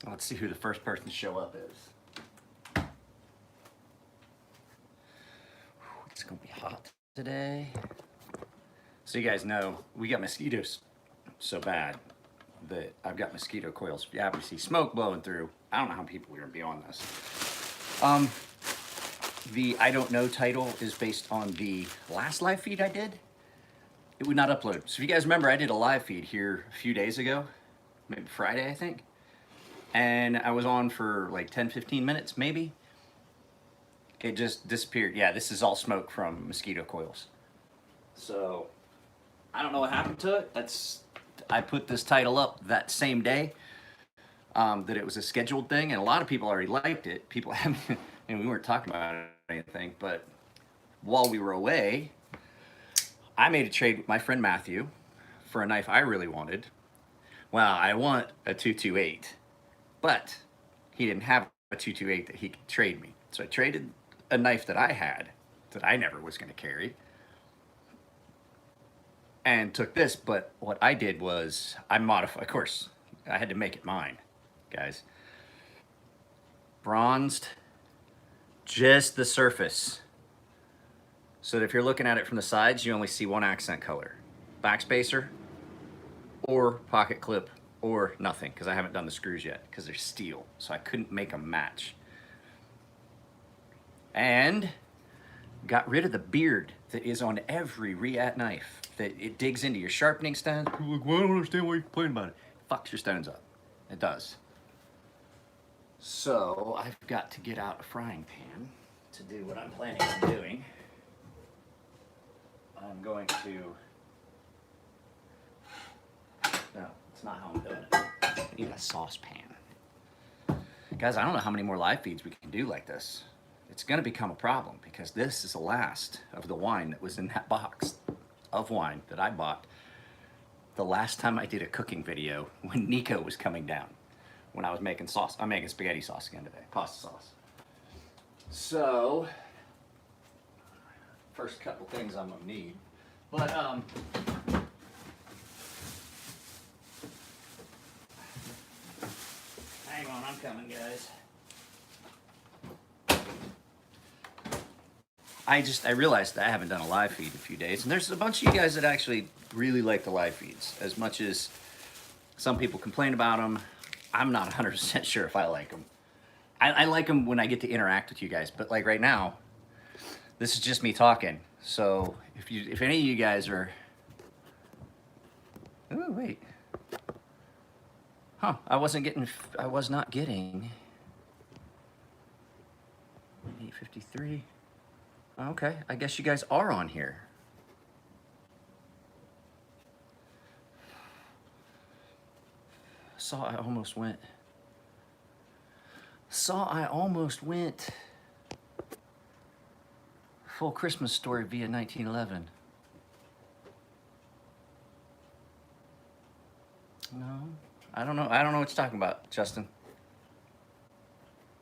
Let's see who the first person to show up is. It's gonna be hot today. So you guys know we got mosquitoes so bad that I've got mosquito coils. Yeah, we see smoke blowing through. I don't know how people are gonna be on this. The I don't know title is based on the last live feed I did. It would not upload. So if you guys remember, I did a live feed here a few days ago, maybe Friday, I think. And I was on for like 10, 15 minutes, maybe. It just disappeared. Yeah, this is all smoke from mosquito coils. So I don't know what happened to it. I put this title up that same day, that it was a scheduled thing, and a lot of people already liked it. People haven't, and we weren't talking about anything, but while we were away, I made a trade with my friend Matthew for a knife I really wanted. Well, I want a 228, but he didn't have a 228 that he could trade me. So I traded a knife that I had that I never was going to carry and took this. But what I did was I modified, of course, I had to make it mine, guys. Bronzed just the surface, so that if you're looking at it from the sides, you only see one accent color. Backspacer or pocket clip or nothing, because I haven't done the screws yet because they're steel, so I couldn't make them match. And got rid of the beard that is on every Reate knife, that it digs into your sharpening stones. People are like, well, I don't understand why you're complaining about it. Fucks your stones up. It does. So I've got to get out a frying pan to do what I'm planning on doing. I'm going to, no, it's not how I'm doing it. I need a saucepan. Guys, I don't know how many more live feeds we can do like this. It's gonna become a problem because this is the last of the wine that was in that box of wine that I bought the last time I did a cooking video when Nico was coming down, when I was making sauce. I'm making spaghetti sauce again today, pasta sauce. So, first couple things I'm gonna need. But hang on, I'm coming, guys. I realized that I haven't done a live feed in a few days, and there's a bunch of you guys that actually really like the live feeds as much as some people complain about them. I'm not 100% sure if I like them. I like them when I get to interact with you guys, but like right now, this is just me talking. So if any of you guys are, oh wait, huh? I was not getting 853. Okay, I guess you guys are on here. Saw I almost went full Christmas story via 1911. No, I don't know what you're talking about, Justin.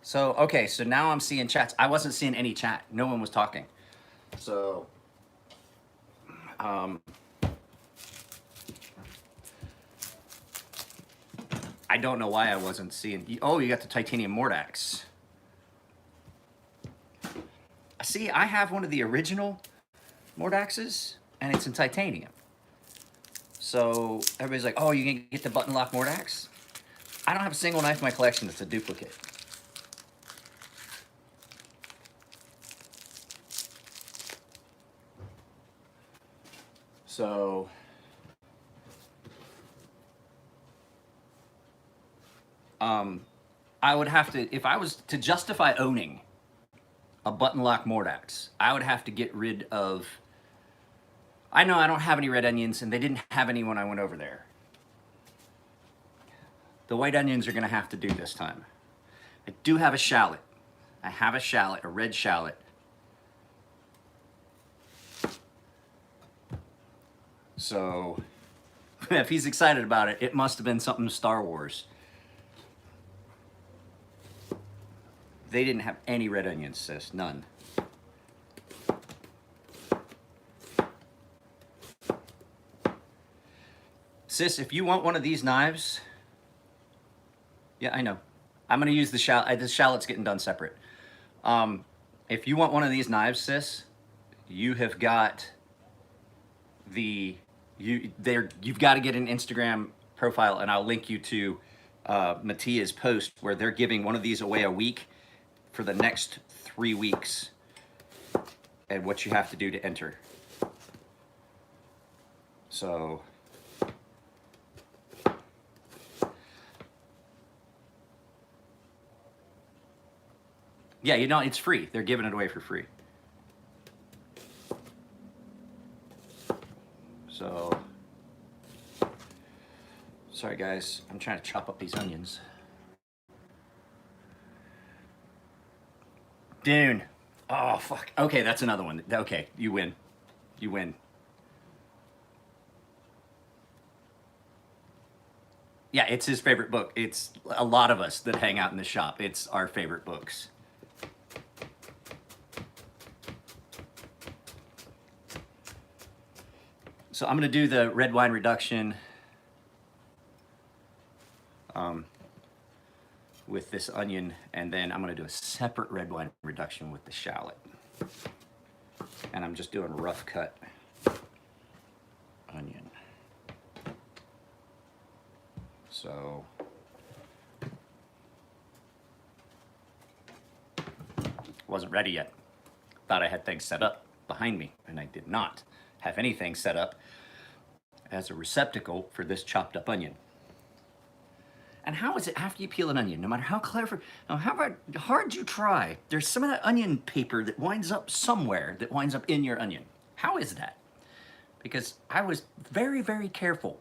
So, okay, so now I'm seeing chats. I wasn't seeing any chat. No one was talking. So, I don't know why I wasn't seeing. Oh, you got the titanium Mordax. See, I have one of the original Mordaxes, and it's in titanium. So everybody's like, oh, you can get the button lock Mordax? I don't have a single knife in my collection that's a duplicate. So I would have to, if I was to justify owning a button lock Mordax, I would have to get rid of, I know I don't have any red onions, and they didn't have any when I went over there. The white onions are gonna have to do this time. I do have a shallot. I have a shallot, a red shallot. So if he's excited about it, it must have been something Star Wars. They didn't have any red onions, sis, none. Sis, if you want one of these knives, yeah, I know. I'm gonna use the shallot. The shallot's getting done separate. If you want one of these knives, sis, you have got you've got to get an Instagram profile, and I'll link you to Mattia's post where they're giving one of these away a week for the next 3 weeks, and what you have to do to enter. So yeah, you know, it's free. They're giving it away for free. So, sorry guys, I'm trying to chop up these onions. Dune. Oh, fuck. Okay, that's another one. Okay, you win. You win. Yeah, it's his favorite book. It's a lot of us that hang out in the shop. It's our favorite books. So I'm going to do the red wine reduction with this onion, and then I'm going to do a separate red wine reduction with the shallot. And I'm just doing rough cut onion. So wasn't ready yet. Thought I had things set up behind me, and I did not have anything set up as a receptacle for this chopped up onion. And how is it after you peel an onion, no matter how clever, how hard you try, there's some of that onion paper that winds up somewhere, that winds up in your onion. How is that? Because I was very, very careful,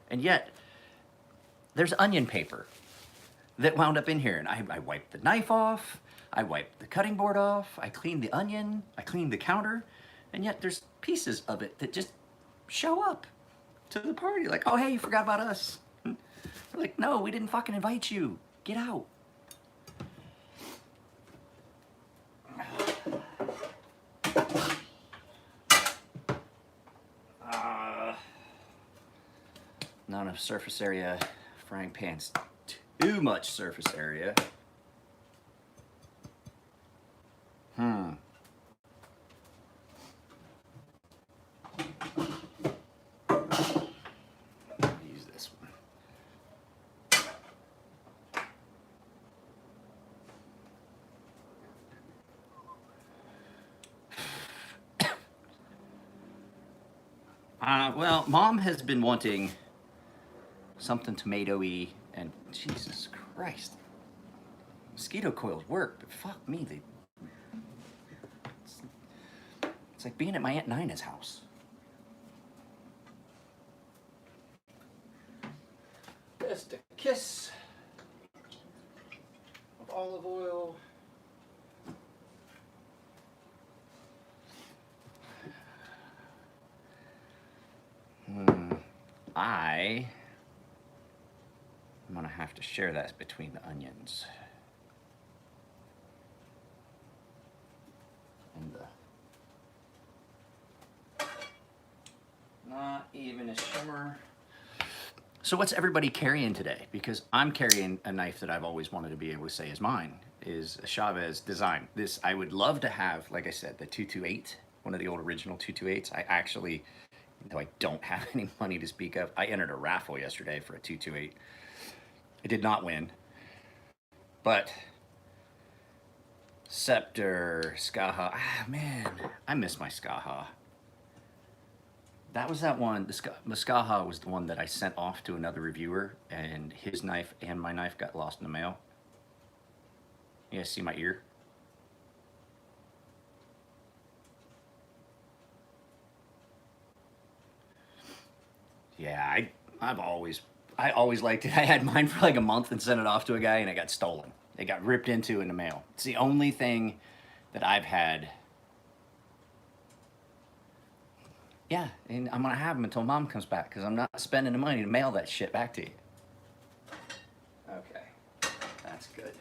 and yet there's onion paper that wound up in here, and I wiped the knife off, I wiped the cutting board off, I cleaned the onion, I cleaned the counter, and yet there's pieces of it that just show up to the party, like, oh, hey, you forgot about us. Like, no, we didn't fucking invite you. Get out. Not enough surface area. Frying pan's too much surface area. Use this one. Well, Mom has been wanting something tomato-y, and Jesus Christ, mosquito coils work, but fuck me, it's like being at my Aunt Nina's house. Just a kiss of olive oil. I'm gonna have to share that between the onions and the not even a shimmer. So what's everybody carrying today? Because I'm carrying a knife that I've always wanted to be able to say is mine, is a Chavez design. This, I would love to have, like I said, the 228, one of the old original 228s. I actually, though I don't have any money to speak of, I entered a raffle yesterday for a 228. I did not win, but Scepter, Skaha, man, I miss my Skaha. That was that one, the Skaha was the one that I sent off to another reviewer, and his knife and my knife got lost in the mail. You guys see my ear? Yeah, I always liked it. I had mine for like a month and sent it off to a guy, and it got stolen. It got ripped into in the mail. It's the only thing that I've had. Yeah, and I'm gonna have them until Mom comes back, because I'm not spending the money to mail that shit back to you. Okay, that's good.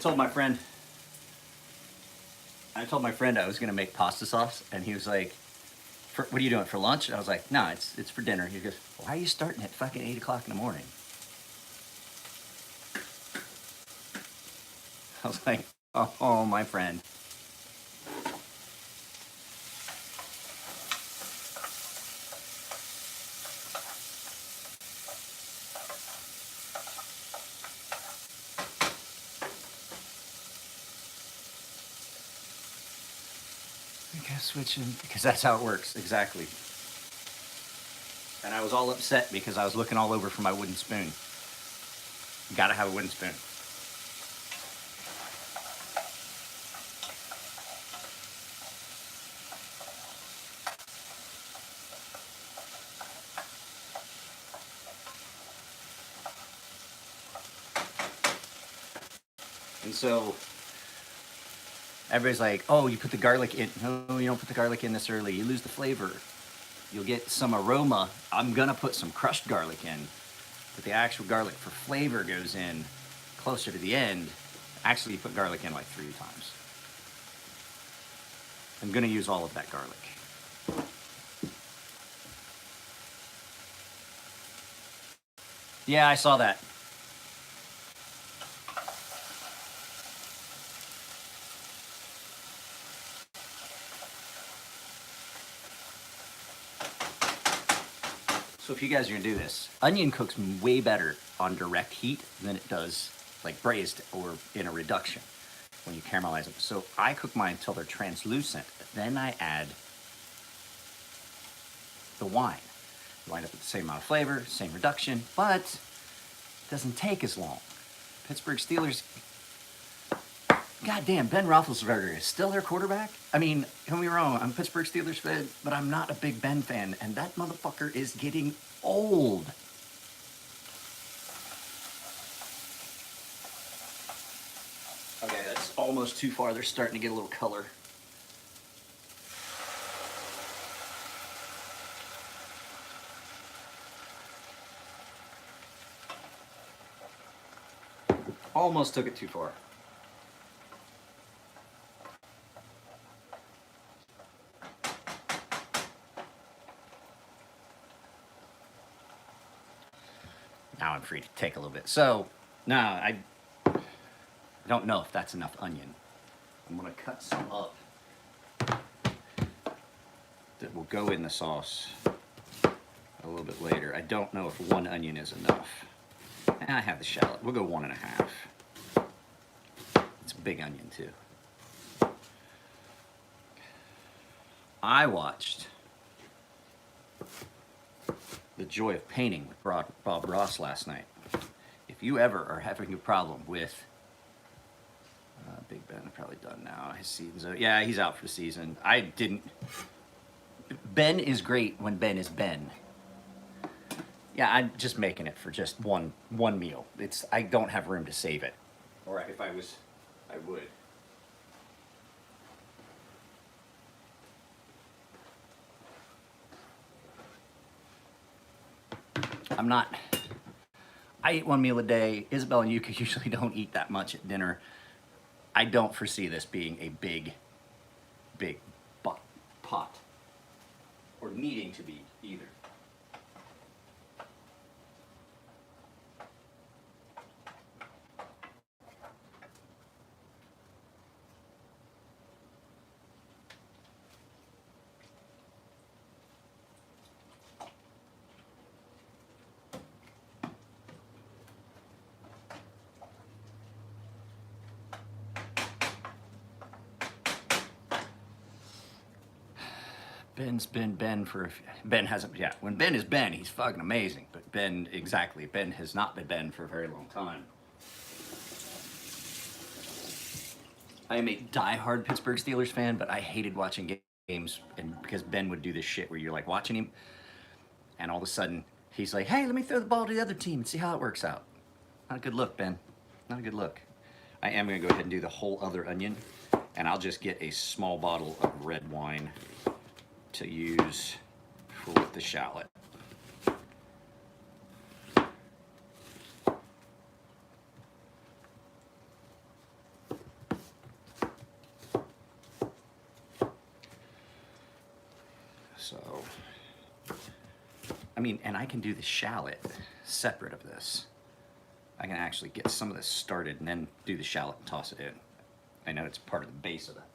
told my friend, I was gonna make pasta sauce, and he was like, "What are you doing for lunch?" And I was like, "No, it's for dinner." He goes, "Why are you starting at fucking 8 o'clock in the morning?" I was like, "Oh, my friend." I gotta switch him because that's how it works exactly. And I was all upset because I was looking all over for my wooden spoon. Gotta have a wooden spoon. And so everybody's like, "Oh, you put the garlic in." No, you don't put the garlic in this early. You lose the flavor. You'll get some aroma. I'm gonna put some crushed garlic in, but the actual garlic for flavor goes in closer to the end. Actually, you put garlic in like 3 times. I'm gonna use all of that garlic. Yeah, I saw that. So if you guys are gonna do this, onion cooks way better on direct heat than it does like braised or in a reduction when you caramelize them. So I cook mine until they're translucent. Then I add the wine. You wind up with the same amount of flavor, same reduction, but it doesn't take as long. Pittsburgh Steelers, goddamn, Ben Roethlisberger is still their quarterback? I mean, don't get me wrong, I'm a Pittsburgh Steelers fan, but I'm not a big Ben fan, and that motherfucker is getting old. Okay, that's almost too far. They're starting to get a little color. Almost took it too far. Now I'm free to take a little bit. So, now I don't know if that's enough onion. I'm gonna cut some up that will go in the sauce a little bit later. I don't know if 1 onion is enough. And I have the shallot. We'll go 1.5. It's a big onion too. I watched The Joy of Painting with Bob Ross last night. If you ever are having a problem with Big Ben, probably done now. His season's yeah, he's out for the season. I didn't. Ben is great when Ben is Ben. Yeah, I'm just making it for just one meal. I don't have room to save it. Or if I was, I would. I'm not. I eat 1 meal a day. Isabel and Yuka usually don't eat that much at dinner. I don't foresee this being a big pot. Or needing to be either. Ben's been Ben for, Ben hasn't, yeah, when Ben is Ben, he's fucking amazing. But Ben, exactly, Ben has not been Ben for a very long time. I am a diehard Pittsburgh Steelers fan, but I hated watching games and because Ben would do this shit where you're like watching him and all of a sudden he's like, "Hey, let me throw the ball to the other team and see how it works out." Not a good look, Ben. Not a good look. I am gonna go ahead and do the whole other onion, and I'll just get a small bottle of red wine to use with the shallot. I mean, and I can do the shallot separate of this. I can actually get some of this started and then do the shallot and toss it in. I know it's part of the base of that.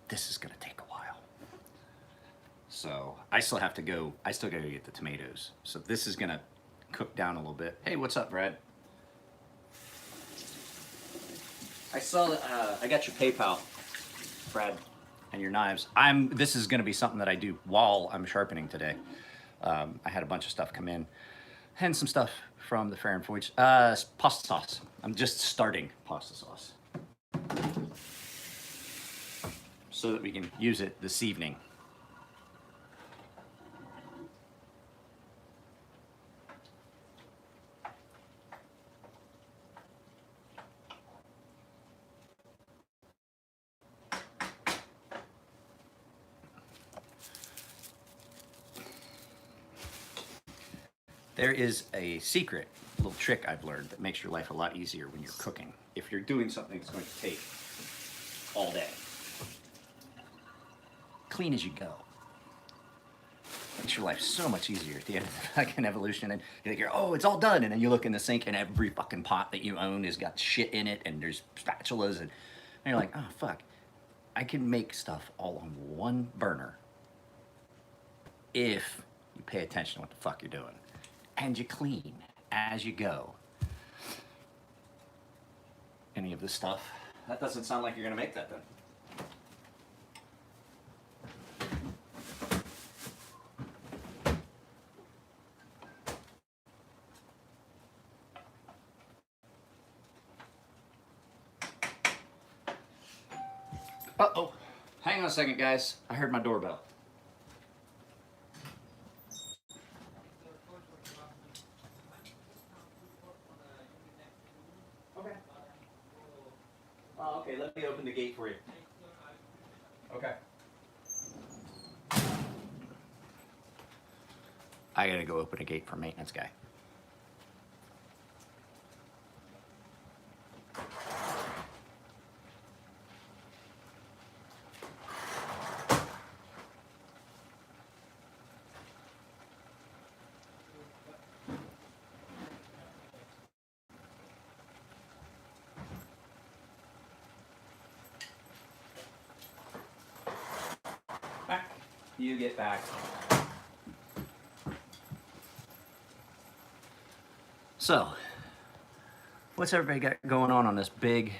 This is gonna take a while. So I still have to go, I still gotta get the tomatoes. So this is gonna cook down a little bit. Hey, what's up, Brad? I saw that, I got your PayPal, Brad, and your knives. This is gonna be something that I do while I'm sharpening today. I had a bunch of stuff come in and some stuff from the Fair and Voyage. Pasta sauce. I'm just starting pasta sauce, so that we can use it this evening. There is a secret little trick I've learned that makes your life a lot easier when you're cooking. If you're doing something that's going to take all day. Clean as you go. Makes your life so much easier at the end of the fucking evolution. And you think, oh, it's all done. And then you look in the sink and every fucking pot that you own has got shit in it and there's spatulas. And you're like, oh, fuck. I can make stuff all on one burner if you pay attention to what the fuck you're doing. And you clean as you go. Any of this stuff? That doesn't sound like you're gonna make that then. Uh-oh. Hang on a second, guys. I heard my doorbell. Okay. Oh, okay, let me open the gate for you. Okay. I gotta go open a gate for maintenance guy. Back. You get back. So, what's everybody got going on this big?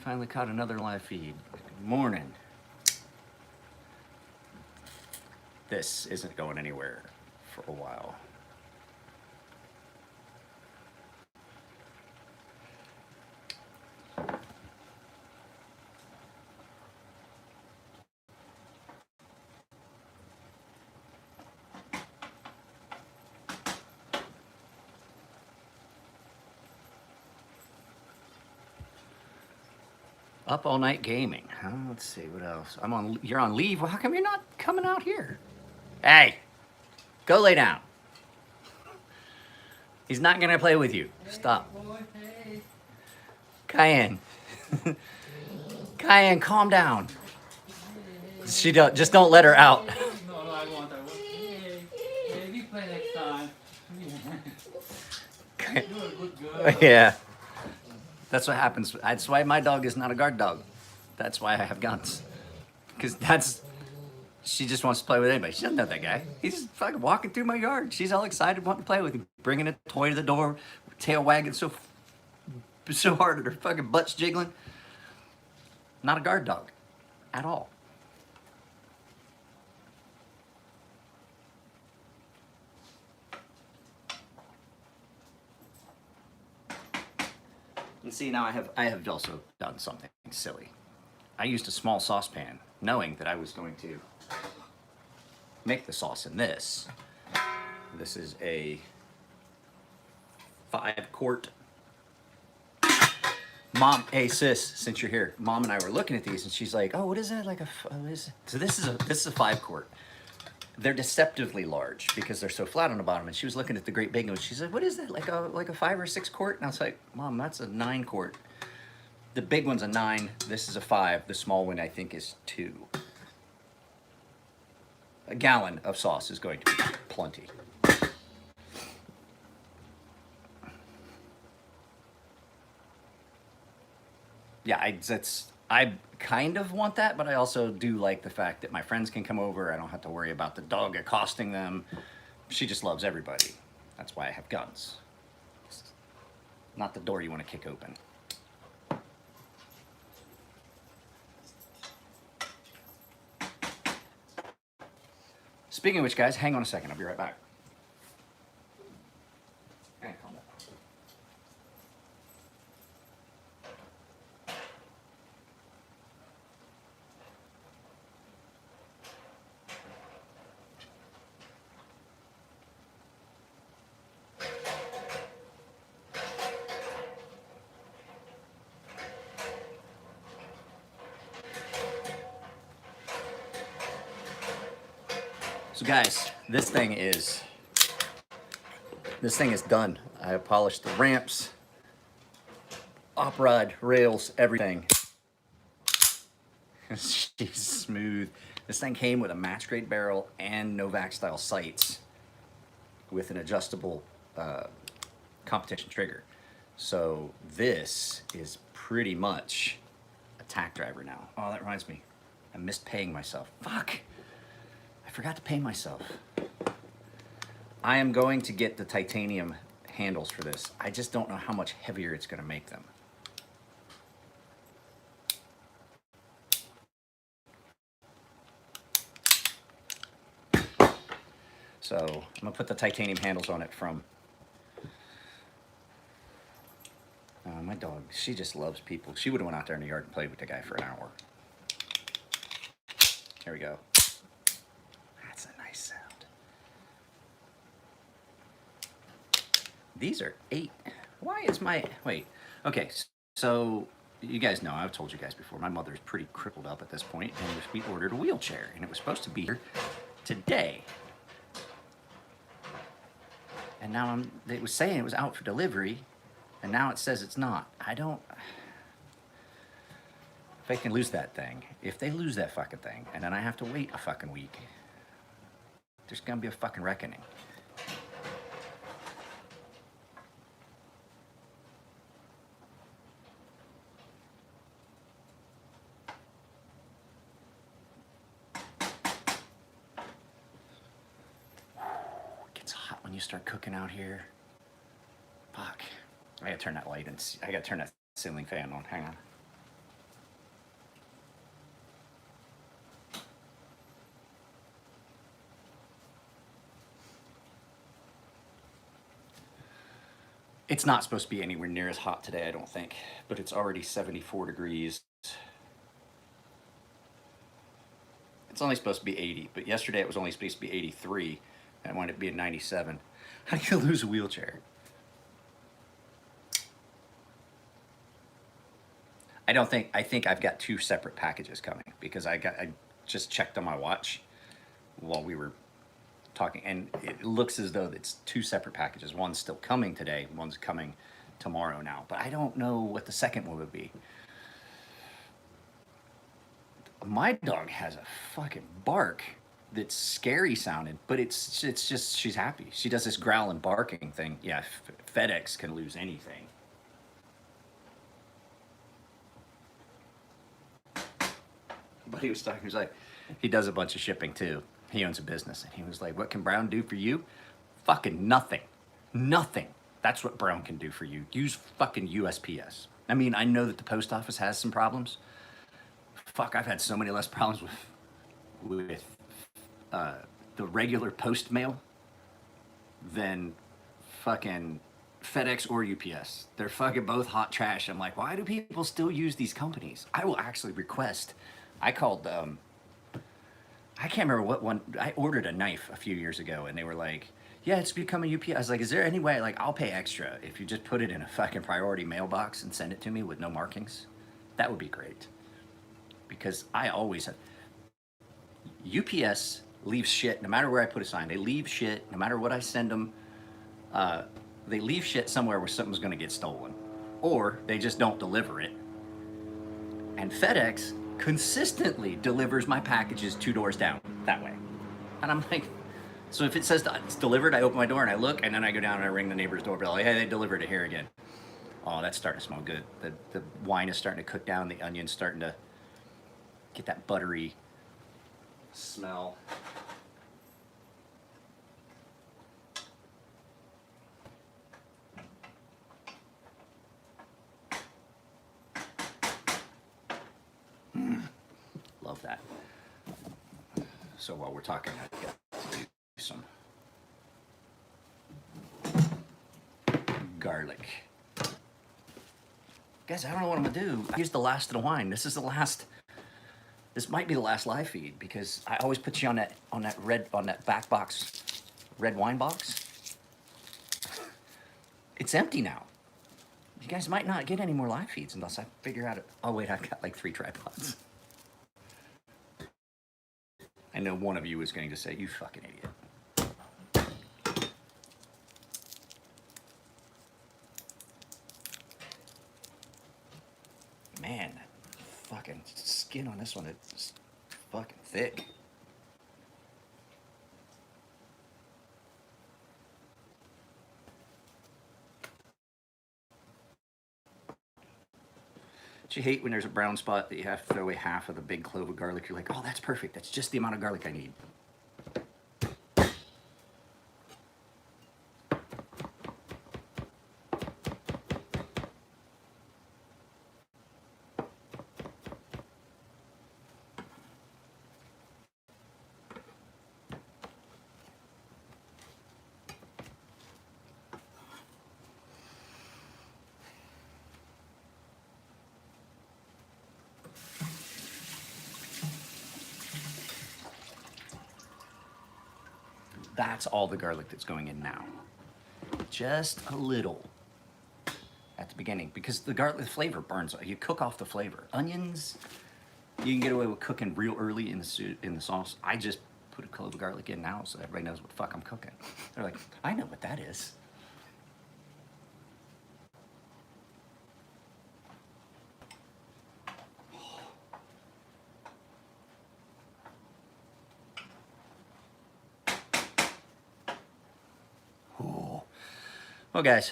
Finally caught another live feed. Good morning. This isn't going anywhere for a while. Up all night gaming. Let's see what else. You're on leave. Well, how come you're not coming out here? Hey, go lay down. He's not gonna play with you. Stop. Cayenne. Cayenne, calm down. Just don't let her out. No, I won't. Hey, we play next time. You're a good girl. Yeah. That's what happens. That's why my dog is not a guard dog. That's why I have guns. Because she just wants to play with anybody. She doesn't know that guy. He's just fucking walking through my yard. She's all excited, wanting to play with him. Bringing a toy to the door, tail wagging so hard that her fucking butt's jiggling. Not a guard dog. At all. And see, now I have also done something silly. I used a small saucepan, knowing that I was going to make the sauce in this. This is a 5-quart. Mom, hey sis, since you're here, Mom and I were looking at these, and she's like, "Oh, what is that? Like a so this is a 5-quart. They're deceptively large because they're so flat on the bottom." And she was looking at the great big ones. She's like, "What is that? Like a 5 or 6 quart?" And I was like, "Mom, that's a 9-quart. The big one's a 9. This is a 5. The small one I think is 2. A gallon of sauce is going to be plenty." Yeah, I kind of want that, but I also do like the fact that my friends can come over. I don't have to worry about the dog accosting them. She just loves everybody. That's why I have guns. It's not the door you want to kick open. Speaking of which, guys, hang on a second. I'll be right back. Hey, calm down. So guys, this thing is done. I have polished the ramps, op rod, rails, everything. She's smooth. This thing came with a match grade barrel and Novak style sights with an adjustable competition trigger. So this is pretty much a tack driver now. Oh, that reminds me. I missed paying myself. Fuck. I forgot to pay myself. I am going to get the titanium handles for this. I just don't know how much heavier it's going to make them. So I'm going to put the titanium handles on it from... my dog, she just loves people. She would have went out there in the yard and played with the guy for an hour. Here we go. That's a nice sound. These are 8. Why is my... Wait. Okay, so you guys know, I've told you guys before, my mother's pretty crippled up at this point, and we ordered a wheelchair, and it was supposed to be here today. And now it was saying it was out for delivery, and now it says it's not. I don't... If they can lose that thing, if they lose that fucking thing, and then I have to wait a fucking week, there's gonna be a fucking reckoning. It gets hot when you start cooking out here. Fuck. I gotta turn that light and I gotta turn that ceiling fan on. Hang on. It's not supposed to be anywhere near as hot today, I don't think, but it's already 74 degrees. It's only supposed to be 80, but yesterday it was only supposed to be 83, and it wound up being 97. How do you lose a wheelchair? I think I've got 2 separate packages coming, because I just checked on my watch while we were talking, and it looks as though it's 2 separate packages. One's still coming today, one's coming tomorrow now, but I don't know what the second one would be. My dog has a fucking bark that's scary sounding, but it's just, she's happy. She does this growl and barking thing. Yeah, FedEx can lose anything. But he was talking, he was like, he does a bunch of shipping too. He owns a business, and he was like, what can Brown do for you? Fucking nothing. Nothing. That's what Brown can do for you. Use fucking USPS. I mean, I know that the post office has some problems. Fuck, I've had so many less problems with the regular post mail than fucking FedEx or UPS. They're fucking both hot trash. I'm like, why do people still use these companies? I will actually request. I called, I can't remember what one, I ordered a knife a few years ago, and they were like, yeah, it's becoming UPS. I was like, is there any way, like, I'll pay extra if you just put it in a fucking priority mailbox and send it to me with no markings? That would be great. Because I always have, UPS leaves shit no matter where I put a sign. They leave shit no matter what I send them. They leave shit somewhere where something's gonna get stolen. Or they just don't deliver it. And FedEx consistently delivers my packages 2 doors down that way. And I'm like, so if it says it's delivered, I open my door and I look, and then I go down and I ring the neighbor's doorbell. Hey, they delivered it here again. Oh, that's starting to smell good. The wine is starting to cook down. The onion's starting to get that buttery smell. Love that. So while we're talking, I got to do some garlic. Guys, I don't know what I'm gonna do. I used the last of the wine. This is the last. This might be the last live feed because I always put you on that back box, red wine box. It's empty now. You guys might not get any more live feeds unless I figure out it. Oh wait, I've got like 3 tripods. I know one of you is going to say, "You fucking idiot." Man, that fucking skin on this one is fucking thick. Don't you hate when there's a brown spot that you have to throw away half of the big clove of garlic? You're like, oh, that's perfect. That's just the amount of garlic I need. That's all the garlic that's going in now. Just a little at the beginning because the garlic flavor burns. You cook off the flavor. Onions, you can get away with cooking real early in the sauce. I just put a clove of garlic in now so everybody knows what the fuck I'm cooking. They're like, I know what that is. Well, guys,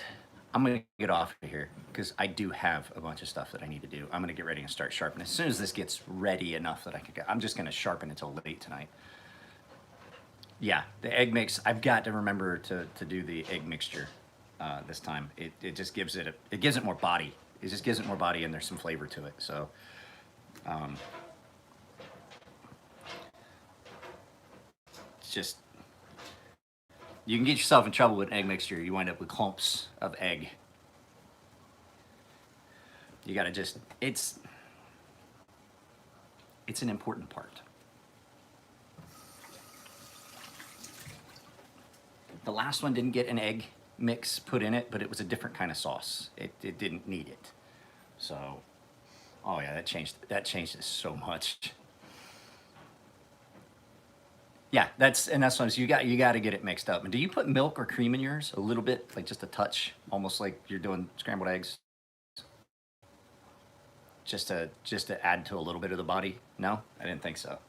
I'm going to get off of here because I do have a bunch of stuff that I need to do. I'm going to get ready and start sharpening. As soon as this gets ready enough that I can go, I'm just going to sharpen until late tonight. Yeah, the egg mix, I've got to remember to do the egg mixture this time. It just gives it gives it more body. It just gives it more body and there's some flavor to it. So, it's just, you can get yourself in trouble with an egg mixture. You wind up with clumps of egg. You gotta just, it's an important part. The last one didn't get an egg mix put in it, but it was a different kind of sauce. It didn't need it. So, oh yeah, that changed it so much. Yeah, that's what you got to get it mixed up. And do you put milk or cream in yours? A little bit, like just a touch, almost like you're doing scrambled eggs. Just to add to a little bit of the body? No, I didn't think so.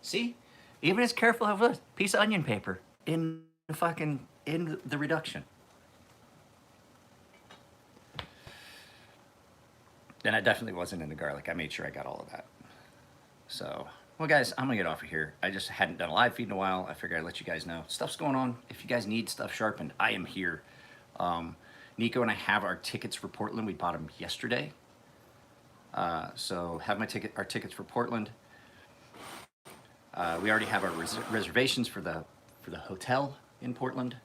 See, even as careful as a piece of onion paper in the reduction. And I definitely wasn't in the garlic. I made sure I got all of that. So, well, guys, I'm gonna get off of here. I just hadn't done a live feed in a while. I figured I'd let you guys know. Stuff's going on. If you guys need stuff sharpened, I am here. Nico and I have our tickets for Portland. We bought them yesterday. So have our tickets for Portland. We already have our reservations for the hotel in Portland.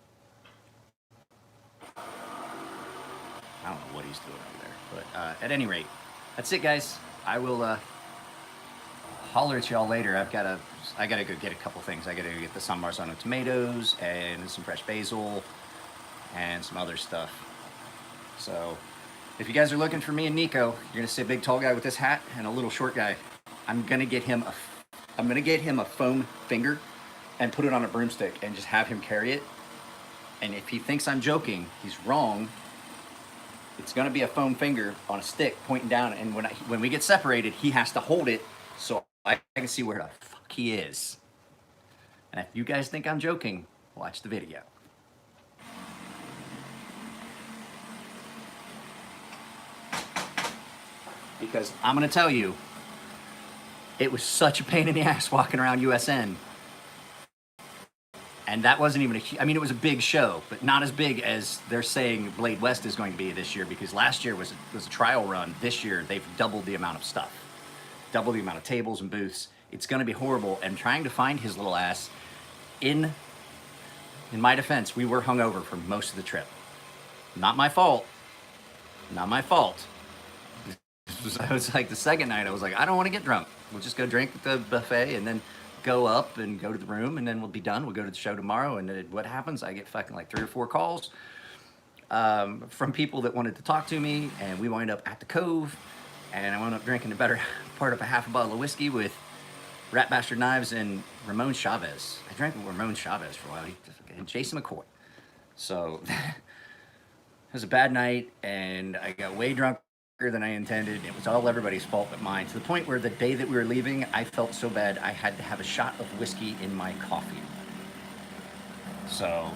I don't know what he's doing over there, but at any rate, that's it, guys. I will holler at y'all later. I gotta go get a couple things. I gotta go get the San Marzano tomatoes and some fresh basil and some other stuff. So if you guys are looking for me and Nico, you're gonna see a big tall guy with this hat and a little short guy. I'm gonna get him a foam finger and put it on a broomstick and just have him carry it. And if he thinks I'm joking, he's wrong. It's gonna be a foam finger on a stick pointing down, and when we get separated, he has to hold it so I can see where the fuck he is. And if you guys think I'm joking, watch the video. Because I'm gonna tell you, it was such a pain in the ass walking around USN. And that wasn't even I mean, it was a big show, but not as big as they're saying Blade West is going to be this year, because last year was a trial run. This year, they've doubled the amount of stuff, double the amount of tables and booths. It's going to be horrible. And trying to find his little ass, in my defense, we were hungover for most of the trip. Not my fault. Not my fault. I was like, the second night, I was like, I don't want to get drunk. We'll just go drink at the buffet and then go up and go to the room, and then we'll be done. We'll go to the show tomorrow. And what happens? I get fucking like 3 or 4 calls from people that wanted to talk to me, and we wind up at the Cove, and I wound up drinking the better part of a half a bottle of whiskey with Rat Bastard Knives and Ramon Chavez. I drank with Ramon Chavez for a while, and Jason McCoy. So it was a bad night, and I got way drunker than I intended. It was all everybody's fault but mine, to the point where the day that we were leaving, I felt so bad I had to have a shot of whiskey in my coffee. So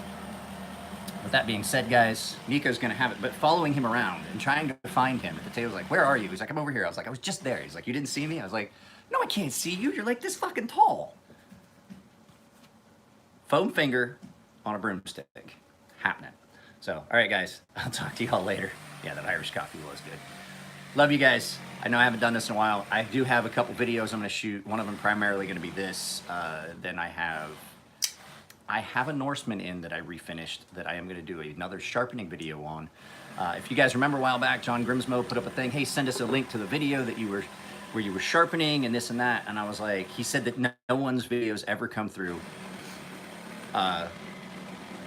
with that being said, guys, Nico's gonna have it, but following him around and trying to find him at the table, was like, where are you? He's like, I'm over here. I was like, I was just there. He's like, you didn't see me? I was like, no, I can't see you. You're like this fucking tall. Foam finger on a broomstick happening. So, all right, guys, I'll talk to y'all later. Yeah, that Irish coffee was good. Love you guys. I know I haven't done this in a while. I do have a couple videos I'm going to shoot. One of them primarily going to be this. Then I have a Norseman in that I refinished that I am going to do another sharpening video on. If you guys remember a while back, John Grimsmo put up a thing, hey, send us a link to the video that where you were sharpening and this and that. And I was like, he said that no one's videos ever come through.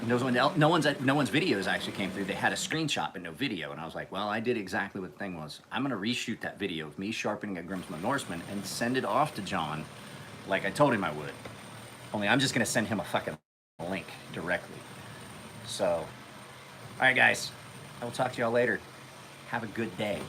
No one's videos actually came through. They had a screenshot but no video, and I was like, well, I did exactly what the thing was. I'm gonna reshoot that video of me sharpening a Grimsmo Norseman and send it off to John like I told him I would. Only I'm just gonna send him a fucking link directly. So, all right, guys, I will talk to y'all later. Have a good day.